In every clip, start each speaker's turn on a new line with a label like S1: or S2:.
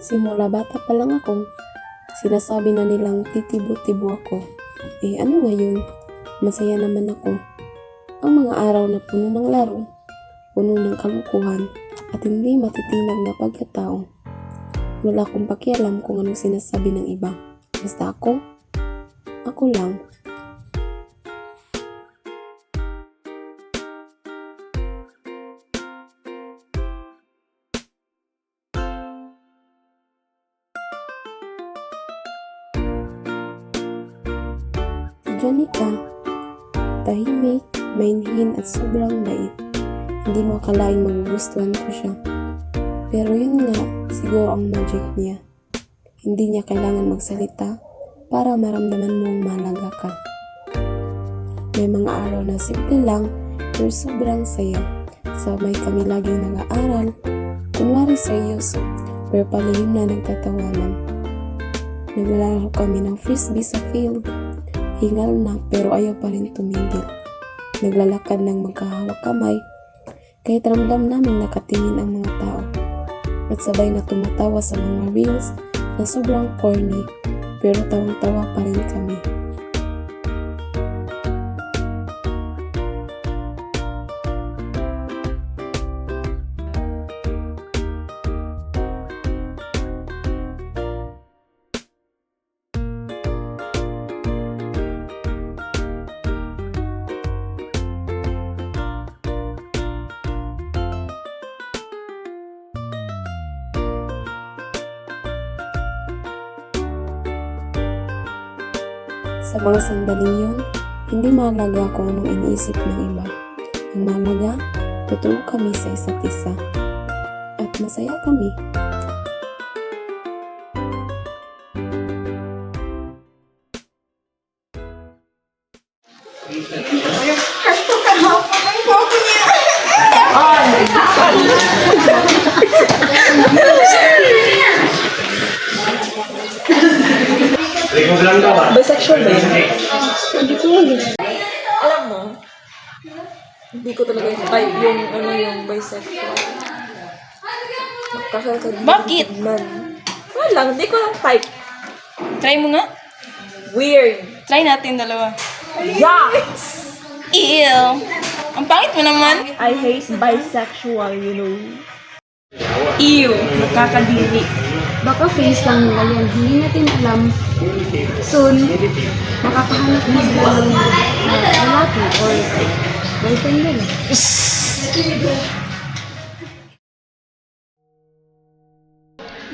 S1: Simula bata pa lang ako, sinasabi na nilang titibo-tibo ako. Ano ngayon? Masaya naman ako. Ang mga araw na puno ng laro, puno ng kalukuhan, at hindi matitinag na pagkatao. Wala akong pakialam kung anong sinasabi ng iba. Basta ako lang. Si Jonica, tahimik, mainhin at sobrang bait. Hindi mo akalaing magugustuhan ko siya. Pero yun nga, siguro ang magic niya. Hindi niya kailangan magsalita para maramdaman mong mahalaga ka. May mga araw na simple lang, pero sobrang saya. Sabay kami laging nag-aaral, kunwari seryoso, pero palihim na nagtatawanan. Naglalaro kami ng frisbee sa field. Hingal na pero ayaw pa rin tumigil. Naglalakad ng magkahawak kamay, kahit ramdam namin nakatingin ang mga tao. At sabay na tumatawa sa mga reels na sobrang corny, pero tawang-tawa pa rin kami. Sa mga sandaling yun, hindi mahalaga kung anong iniisip ng iba. Ang mahalaga, totoo kami sa isa't isa. At masaya kami.
S2: Bisexual ba yun? Hindi ko alam mo, hindi ko talaga yung type yung bisexual.
S3: Bakit?
S2: Wala lang, hindi ko lang type.
S3: Try mo nga.
S2: Weird.
S3: Try natin dalawa.
S2: Yeah!
S3: Ew! Ang pangit mo naman.
S2: I hate bisexual, you know.
S3: Ew! Nakakadiri.
S1: Baka face lang nila yan, hindi natin alam. Soon, makakahanap na sila ng lalaki or boyfriend nila.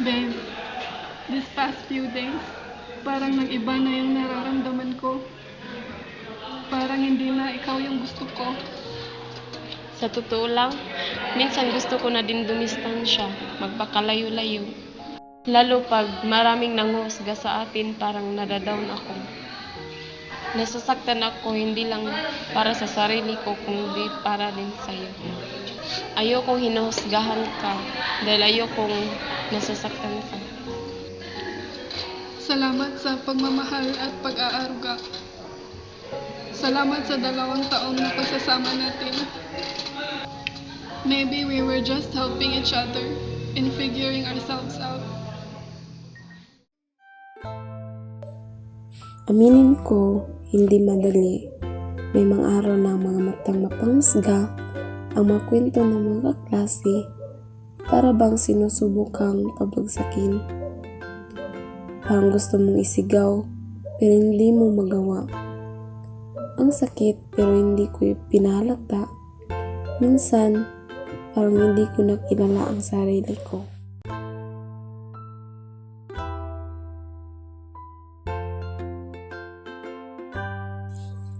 S4: Babe, this past few days, parang nag-iba na yung nararamdaman ko. Parang hindi na ikaw yung gusto ko.
S5: Sa totoo lang, minsan gusto ko na din dumistansya, magpakalayo-layo. Lalo pag maraming nanghusga sa atin, parang nadadown ako. Nasasaktan ako hindi lang para sa sarili ko, kundi para din sa'yo. Ayokong hinuhusgahan ka dahil ayokong nasasaktan ka.
S4: Salamat sa pagmamahal at pag-aaruga. Salamat sa 2 taong na pagsasama natin. Maybe we were just helping each other in figuring ourselves out.
S1: Aminin ko, hindi madali. May mga araw na mga matang mapangusga, ang mga kwento ng mga kaklase, para bang sinusubukang pabagsakin. Parang gusto mong isigaw, pero hindi mo magawa. Ang sakit, pero hindi ko pinahalata. Minsan, parang hindi ko nakilala ang sarili ko.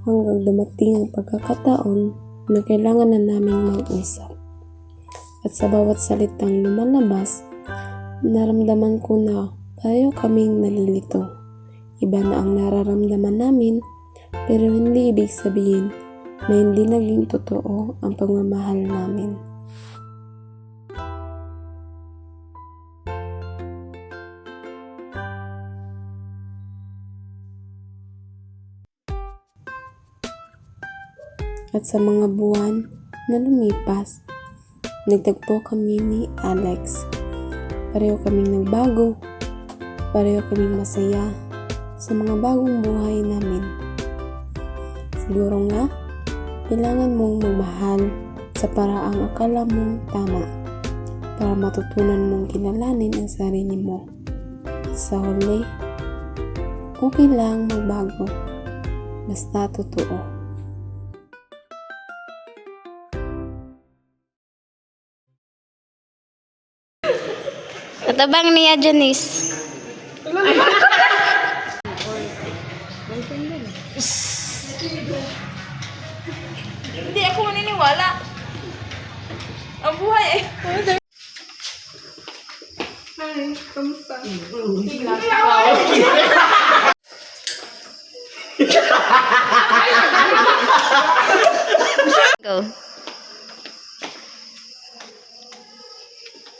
S1: Hanggang dumating ang pagkakataon na kailangan na naming mag-usap. At sa bawat salitang lumalabas, naramdaman ko na pareho kaming nalilito. Iba na ang nararamdaman namin, pero hindi ibig sabihin na hindi naging totoo ang pagmamahal namin. At sa mga buwan na lumipas, nagtagpo kami ni Alex. Pareho kaming nagbago. Pareho kaming masaya sa mga bagong buhay namin. Siguro nga, kailangan mong magmahal sa paraang akala mong tama para matutunan mong kilalanin ang sarili mo. At sa huli, okay lang magbago. Basta totoo.
S6: Katabang niya, Janice.
S3: Hindi ako maniniwala. Ang buhay eh.
S4: Hi, kamusta?
S6: Go.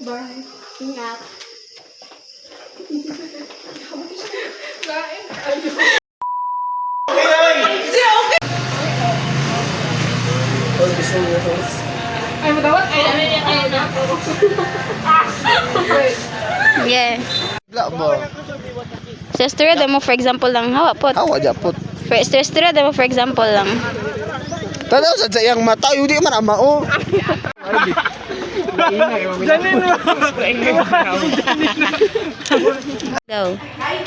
S4: Bye.
S6: Ingat.
S4: Bye. Ay, matawag?
S6: Yeah.
S7: Wala ba?
S6: Sa story mo for example lang hawa po.
S7: Awa dapot.
S6: Sa story mo for example lang.
S7: Tanaw sa sayang mata, yun di man ang mao.
S6: Go.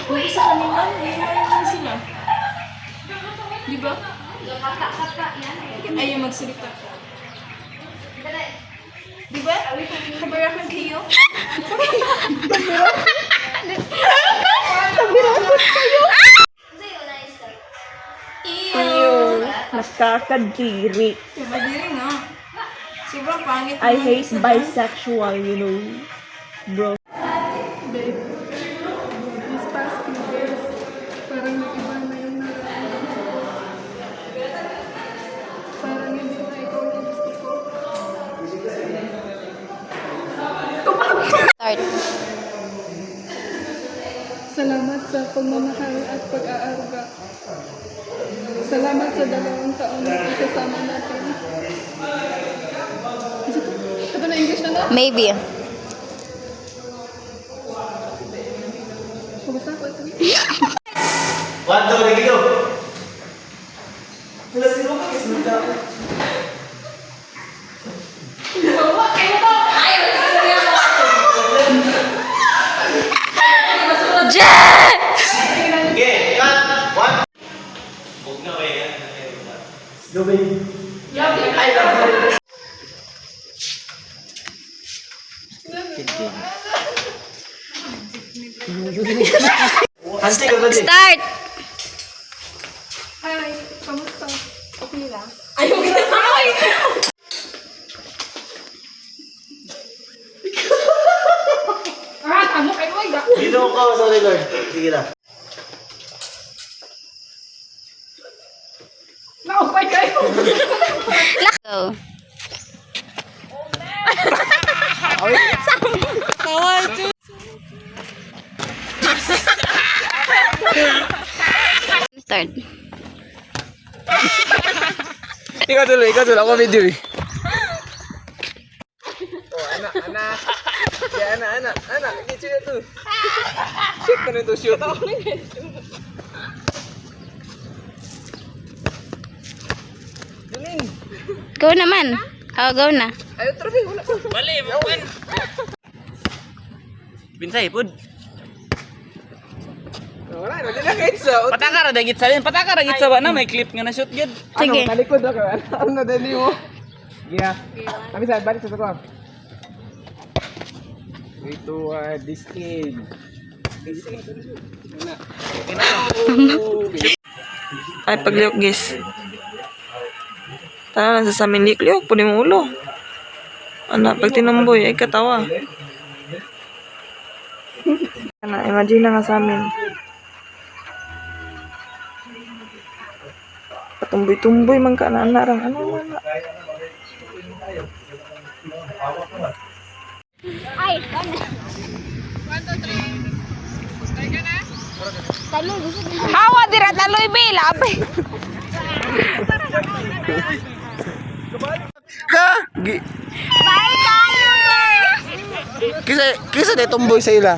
S3: Kung isa kanila, hindi sila. Di ba? Ayaw magsalita. Di ba? Kabarakan kayo?
S2: Nakakadiri.
S3: Madiri nga. Sobrang pangit.
S2: I hate bisexual, you know. Bro.
S4: Babe, these past few days, parang nag-iba na yung nararamdaman ko. Parang hindi na ikaw yung gusto ko.
S6: Start.
S4: Salamat sa pagmamahal at pag-aaruga. Salamat sa 2 taon na isasama natin. Ito na English na no?
S6: Maybe.
S4: Bumasa ko ito.
S7: What the heck go? Okay, cut. One. Gawin. Hasti ka ba din?
S6: Start.
S4: Hi, kamusta? Okay lang. Tamo kayo ay da.
S7: Dito ko, sorry Lord. Sige na.
S4: Naupay kayo.
S6: Go. Start.
S7: Ikaw tuloy. Ako video eh. Anak. Gitu ya tuh. Shoot ka nito, shoot.
S6: Go naman. Oh, go na.
S7: Ayo terus, wala. Bali, bukan. Binsay, pud. Wala, hindi na kahit sa.
S8: Patakara dagit sa din. Patakara dagit sa ba na may clip nga na shoot gid.
S6: Sige.
S7: Talikod ako. Ano na dali mo? Yeah. Tapi sa balik sa ko. 3, 2, 1, this kid.
S2: Ay, pagliok guys. Tara lang sa samin liok-liok. Pwede mo ulo. Anak, pag tinamboy, ay katawa. Anak, imagine na nga sa amin. Patumboy-tumboy man ka na anarang. Ano man na.
S3: Hawa dira taloy bilap.
S7: Ha?
S3: Bye kayo.
S7: Kisa day tumboy sa ila.